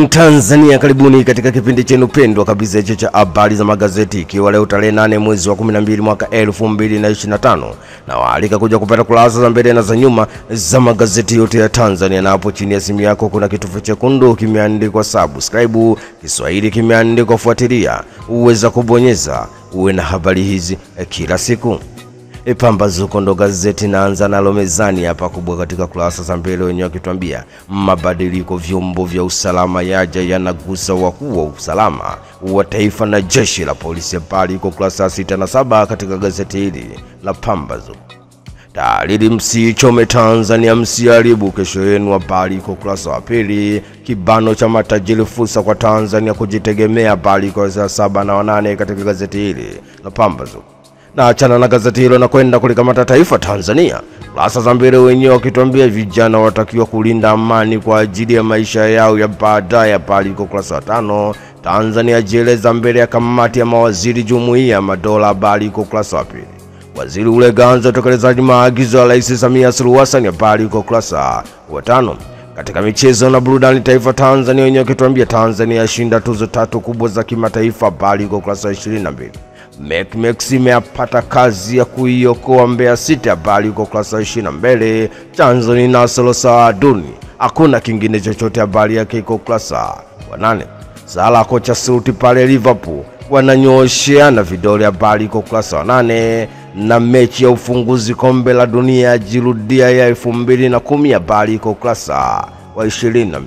Tanzania, karibuni katika kipindi chenu pendwa kabisa cha habari za magazeti, ikiwa leo tarehe 8 mwezi wa 12 mwaka 2025, na waalika kuja kupata kurasa za mbele na za nyuma za magazeti yote ya Tanzania. Na hapo chini ya simu yako kuna kitufe chekundu kimeandikwa subscribe, Kiswahili kimeandikwa fuatilia, uweza kubonyeza uwe na habari hizi kila siku. Pambazuko ndo gazeti naanza nalo mezani hapa kubwa katika kurasa za mbele, wenyewe wakituambia mabadiliko vyombo vya usalama yaja yanagusa wakuu wa usalama wa taifa na jeshi la polisi. Habari iko kurasa 6 na 7 katika gazeti hili la Pambazuko. Dalili msichome Tanzania msiharibu kesho yenu. Habari iko kurasa wa pili. Kibano cha matajiri fursa kwa Tanzania kujitegemea. Habari iko kurasa 7 na 8 katika gazeti hili la Pambazuko. Na achana na gazeti hilo na kwenda kulikamata Taifa Tanzania. Kurasa za mbele wenyewe wakituambia vijana watakiwa kulinda amani kwa ajili ya maisha yao ya baadaye. Habari iko kurasa 5. Tanzania jieleza mbele ya kamati ya mawaziri Jumuiya ya Madola. Habari iko kurasa wa 2. Waziri uleganza utekelezaji maagizo ya Rais Samia Suluhu Hassan. Habari iko kurasa wa 5. Katika michezo na burudani, Taifa Tanzania wenyewe wakituambia Tanzania yashinda tuzo 3 kubwa za kimataifa. Habari iko kurasa 22. Maxime apata kazi ya kuiokoa Mbeya City. Habari iko kurasa 22. Chanzo ni Nasolo Saaduni, hakuna kingine chochote. Habari yake iko kurasa wa 8. Salah kocha suti pale Liverpool wananyoosheana vidole. Habari iko kurasa wa 8. Na mechi ya ufunguzi kombe la dunia jirudia ya 2010. Habari iko kurasa wa 22.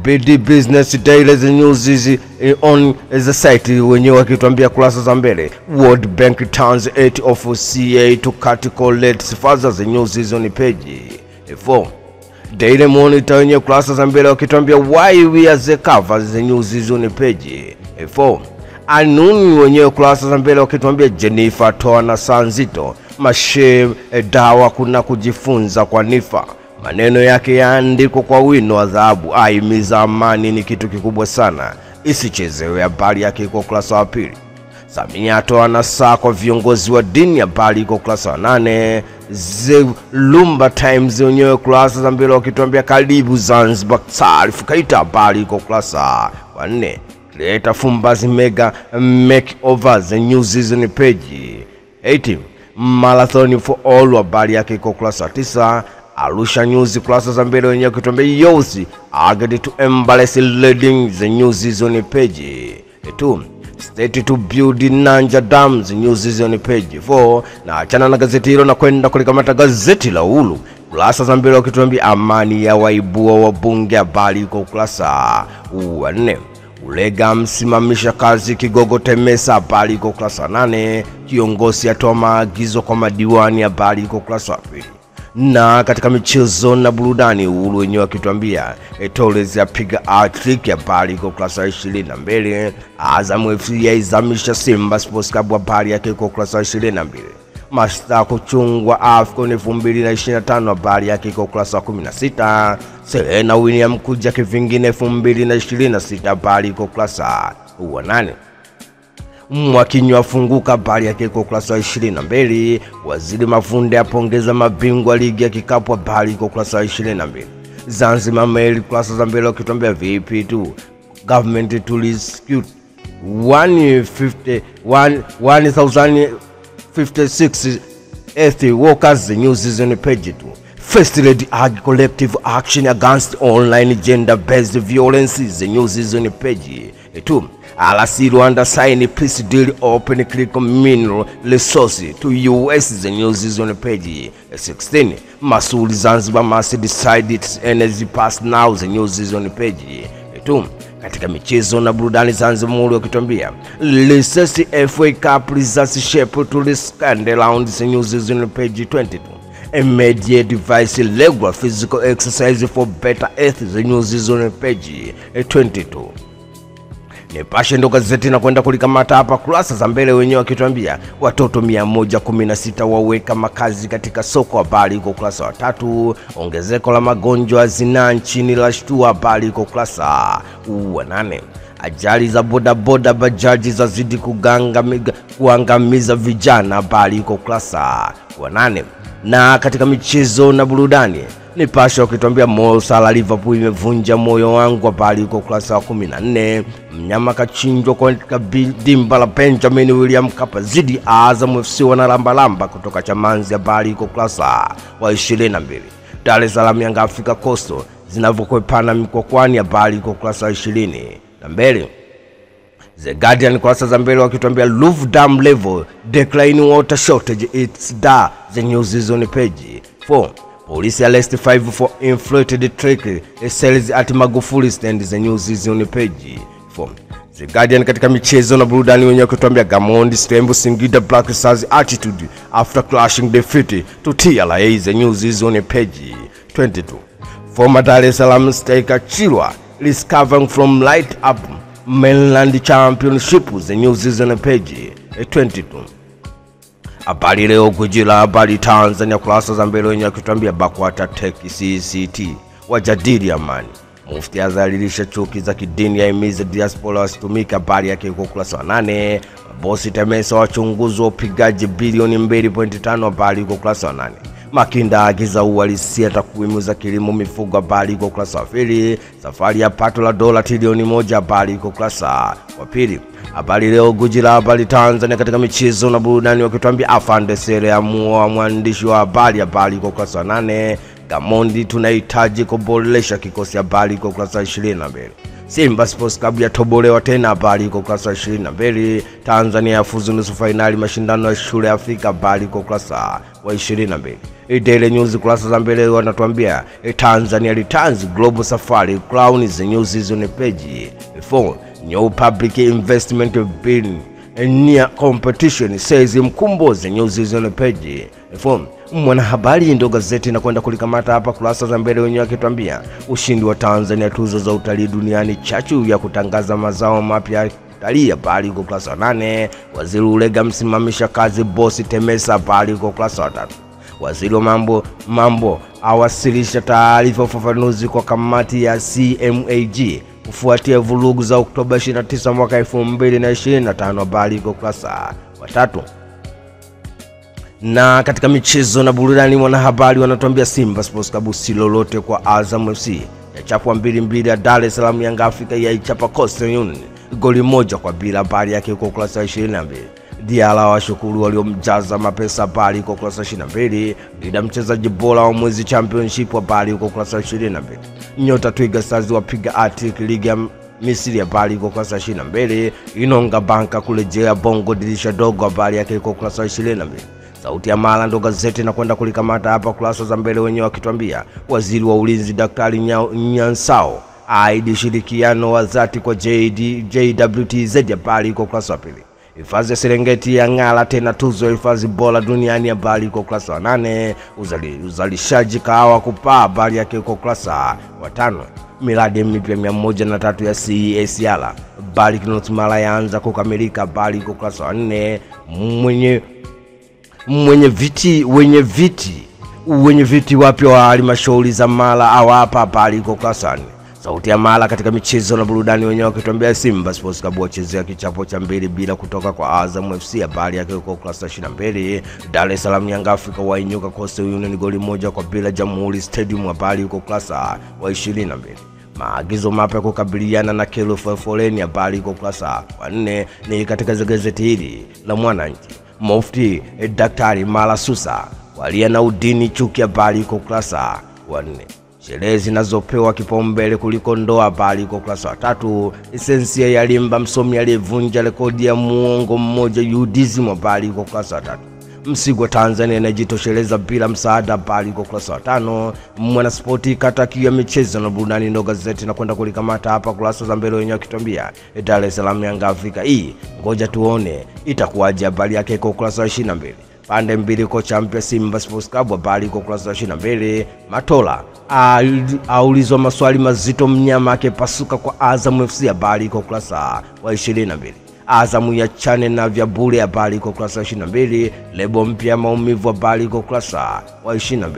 BD Business Daily, the news is on the site, wenyewe wakituambia kurasa za mbele. World Bank turns 8 of CA to cut collects further, the news is on page 4. Daily Monitor wenyewe kurasa za mbele wakituambia why we are the cover, the news is on page 4. Anuni wenyewe kurasa za mbele wakituambia Jennifer toa na Sanzito mashe dawa kuna kujifunza kwa Nifa. Maneno yake yaandikwa kwa wino wa dhahabu. Aimiza amani ni kitu kikubwa sana, isichezewe. Habari yake iko kurasa wa 2. Samia atoa nasaha kwa viongozi wa dini. Habari iko kurasa wa 8. Lumba Times wenyewe kurasa za mbele wakituambia karibu Zanzibar Taarifa Kaita. Habari iko kurasa wa 4. Creator Fumbazi mega makeover, the news is on page 18. Marathon for all. Habari yake iko kurasa wa 9. Arusha News kurasa za mbele wenyewe kutuambia Yosi agreed to embrace leading, the news is on page 2. State to build Nanja Dam, the news is on page 4. Na achana na gazeti hilo na kwenda kulikamata gazeti la Uhuru. Kurasa za mbele wakituambia amani ya waibua wabunge. Habari iko kurasa wa 4. Ulega msimamisha kazi Kigogo Temesa. Habari iko kurasa 8. Kiongozi atoa maagizo kwa madiwani. Habari iko kurasa wa 2. Na katika michezo na burudani, Uhuru wenyewe akituambia Torres yapiga hat-trick. Habari iko kurasa 22. Azam FC yaizamisha Simba Sports Club. Habari yake iko kurasa 22. Masta kuchungwa AFCON 2025. Habari yake iko kurasa 16. Serena Williams kuja kivingine 2026. Habari iko kurasa wa 8. Mwakinyo afunguka. Habari yake iko kurasa 22. Waziri Mavunde apongeza mabingwa ligi ya kikapu. Habari iko kurasa 22. Zanzibar Mail kurasa za mbele wakituambia vipi tu government to rescue 1056 earth workers, the news is on page 2. First Lady Ag collective action against online gender-based violence, the news is on page 2. Alasi Rwanda sign peace deal open click mineral resource to US, the news is on page 16. Masuli Zanzibar must decide its energy pass now, the news is on page 2. Katika michezo na burudani, Zanzibar Mulu wakituambia Leicester FA Cup results shape to the scandal round, the news is on page 22. Immediate device regular physical exercise for better health, the news is on page 22. Nipashe ndo gazeti na kwenda kulikamata hapa kurasa za mbele wenyewe wakituambia watoto 116 waweka makazi katika soko. Habari iko kurasa wa 3. Ongezeko la magonjwa zinaa nchini la shtua. Habari iko kurasa wa 8. Ajali za bodaboda bajaji zazidi kuangamiza vijana. Habari iko kurasa wa 8. Na katika michezo na burudani, Nipashe ukituambia Mo Salah Liverpool imevunja moyo wangu, habari iko ukurasa wa 14. Mnyama kachinjwa katika dimba la Benjamin William Mkapa zidi Azam FC wanalambalamba kutoka Chamanzi, habari iko ukurasa wa 22. Dar es Salaam Yanga Africa Coastal zinavyokwepana mikokwani, habari iko ukurasa wa 22. The Guardian kurasa za mbele wakituambia Louvre Dam level declining water shortage it's da. The news is on page 4. Police arrest 5 for inflated trick sells at Magufuli stand. The news is on page 4. The Guardian katika michezo na burudani wenyewe kutuambia Gamondi Stembo Singida Black Stars attitude after clashing defeat to TLA. The news is on page 22. Former Dar es Salaam striker Chilwa recovering from light up mainland championship. The news is on page 22. Habari leo kujila habari Tanzania kurasa za mbele wenyewe kutuambia BAKWATA Tech CCT wajadili amani. Mufti azalilisha chuki za kidini, yaimiza diaspora wasitumika, habari yake iko ukurasa wa 8. Bosi Temesa wachunguzi wa upigaji bilioni 2.5, habari iko ukurasa wa 8. Makinda agiza uhalisia takwimu za kilimo mifugo, habari iko ukurasa wa 2. Safari ya pato la dola trilioni 1, habari iko ukurasa wa 2. Habari leo guji la habari Tanzania katika michezo na burudani wakituambia Afande Sere amua mwandishi wa habari, habari iko ukurasa wa 8. Gamondi tunahitaji kuboresha kikosi, habari iko ukurasa wa 22. Simba Sports Club yatobolewa tena, habari iko ukurasa wa 22. Tanzania yafuzu nusu finali mashindano ya shule Afrika, habari iko ukurasa wa 22. Daily News kurasa za mbele wanatuambia Tanzania returns global safari crown. The news is on page 4. New public investment bill near competition says Mkumbozi. News is on page 4. Mwanahabari ndo gazeti na kwenda kulikamata hapa kurasa za mbele wenyewe akituambia ushindi wa Tanzania tuzo za utalii duniani chachu ya kutangaza mazao mapya utalii, habari iko kurasa wa 8. Waziri Ulega msimamisha kazi Bosi Temesa, habari iko kurasa wa 3. Waziri wa mambo awasilisha taarifa ufafanuzi kwa kamati ya CMAG kufuatia vurugu za Oktoba 29 mwaka 2025, habari iko kurasa wa 3. Na katika michezo na burudani wanahabari wanatuambia Simba Sports Club si lolote kwa Azam FC yachapwa 2-2 ya Dar es Salaam Yanga Africa yaichapa Coastal Union goli 1-0, habari yake iko kurasa 22. Diala washukuru waliomjaza mapesa, habari iko kurasa 22. Lida mchezaji bora wa mwezi championship, habari iko kurasa 22. Nyota Twiga Stars wapiga hat-trick ligi ya Misri, habari iko kurasa 22. Inonga Banka kurejea Bongo dirisha dogo, habari yake iko kurasa 22. Sauti ya Mala ndo gazeti na kwenda kulikamata hapa kurasa za mbele wenyewe wakituambia waziri wa ulinzi Daktari Nyansao aidi shirikiano wa dhati kwa JWTZ, habari iko kurasa wa 2. Hifadhi ya Serengeti ya ngala tena tuzo ya hifadhi bora duniani, habari iko kurasa wa 8. Uzalishaji kahawa kupaa, habari yake iko kurasa wa 5. Miradi mipya 103 ya CSR, habari kinotimala yaanza kukamilika, habari iko kurasa wa 4. Wenye viti wapya wa halmashauri za Mara awapa, habari iko kurasa wa 4. Sauti ya Mara katika michezo na burudani wenyewe wakituambia Simba Sports Club wachezea kichapo cha 2 bila kutoka kwa Azam FC, habari yake iko kurasa 22. Dar es Salaam Yanga Africa wainyuka Coastal Union goli 1-0 Jamhuri Stadium, habari iko kurasa wa 22. Maagizo mapya kukabiliana na kero foleni, habari iko kurasa wa 4. Ni katika gazeti hili la Mwananchi. Mufti Daktari Malasusa walia na udini chuki, habari iko kurasa wa 4. Sherehe zinazopewa kipaumbele kuliko ndoa, habari iko kurasa wa 3. Esensia ya Limba msomi aliyevunja rekodi ya muongo mmoja UDSM, habari iko kurasa wa 3. Msigwa Tanzania inajitosheleza bila msaada, habari iko kurasa wa 5. Mwanaspoti kataki ya michezo na burudani ndo gazeti na kwenda kulikamata hapa kurasa za mbele wenyewe akituambia Dar es Salaam Yanga Africa ngoja tuone itakuwaje, habari yake iko kurasa wa 22. Pande mbili kocha mpya Simba Sports Club, habari iko kurasa wa 22. Matola aulizwa maswali mazito mnyama yake pasuka kwa Azam FC, habari iko kurasa wa 22. Azamu ya chane na vya bure, habari iko kurasa wa 22. Lebo mpya maumivu, habari iko kurasa wa 22.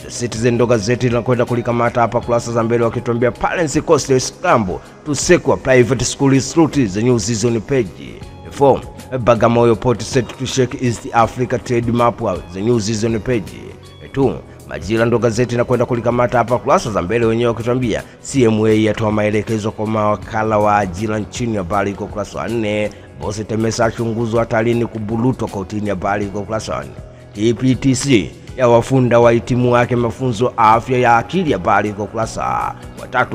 The Citizen ndo gazeti linakwenda kulikamata hapa kurasa za mbele wakituambia Parents Coastal Scramble to secure private school route. The news is on page 4. Bagamoyo Port set to shake East Africa trade map. The news is on page 2. Majira ndo gazeti na kwenda kulikamata hapa kurasa za mbele, wenyewe wakituambia CMA yatoa maelekezo kwa mawakala wa ajira nchini, habari iko kurasa wa 4. Bosi Temesa achunguzwa hatarini kubulutwa kotini, habari iko kurasa wa 4. TPTC ya wafunda wahitimu wake mafunzo afya ya akili, habari iko kurasa wa 3.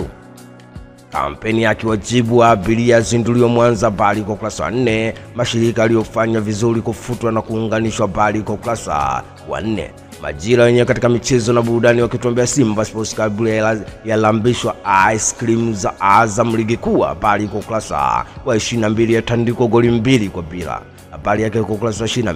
Kampeni ya kiwajibu wa abiria zinduliwa Mwanza, habari iko kurasa wa 4. Mashirika yaliyofanya vizuri kufutwa na kuunganishwa, habari iko kurasa wa 4. Majira wenyewe katika michezo na burudani wakituambia Simba Sports Club yalambishwa ice cream za Azam ligi kuu, habari iko kurasa wa 22. Yatandikwa goli 2-0, habari yake iko kurasa wa 22.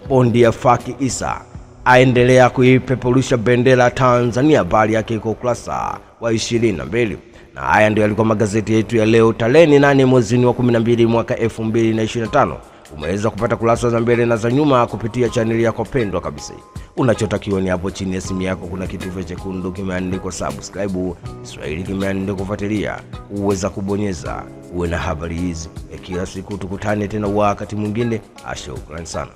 Bondi ya Faki Isa aendelea kuipeperusha bendera Tanzania, habari yake iko kurasa wa 22. Na haya ndio yalikuwa magazeti yetu ya leo tarehe 8 mwezi wa 12 mwaka 2025. Umeweza kupata kurasa za mbele na za nyuma kupitia chaneli yako pendwa kabisa. Unachotakiwa ni hapo chini ya simu yako kuna kitufe chekundu kimeandikwa subscribe, Kiswahili kimeandikwa kufuatilia, uweza kubonyeza uwe na habari hizi kila siku. Tukutane tena wakati mwingine. Shukrani sana.